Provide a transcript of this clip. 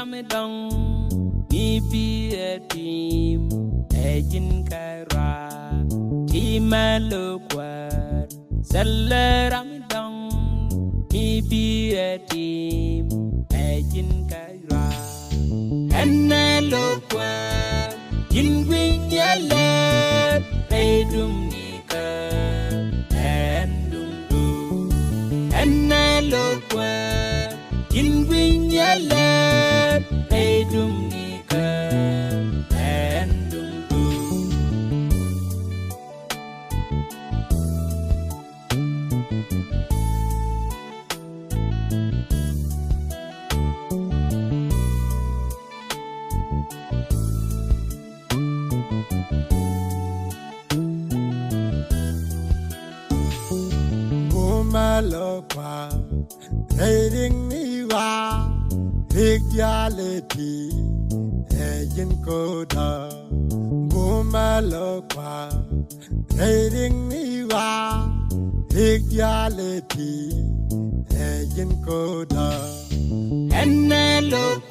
Ramidong, me be a team, Ejin Kaira, Timä kuäär, Ramidong, me be a team, Ejin Kaira, Anna kuäär, in wing yellow, Redum Nika, and Dundu, Anna kuäär, in wing yellow, Redum Nika, and Dundu. Malokwa, trading me wa, reality, agent coda. Malokwa, trading me wa, reality, agent coda. And I look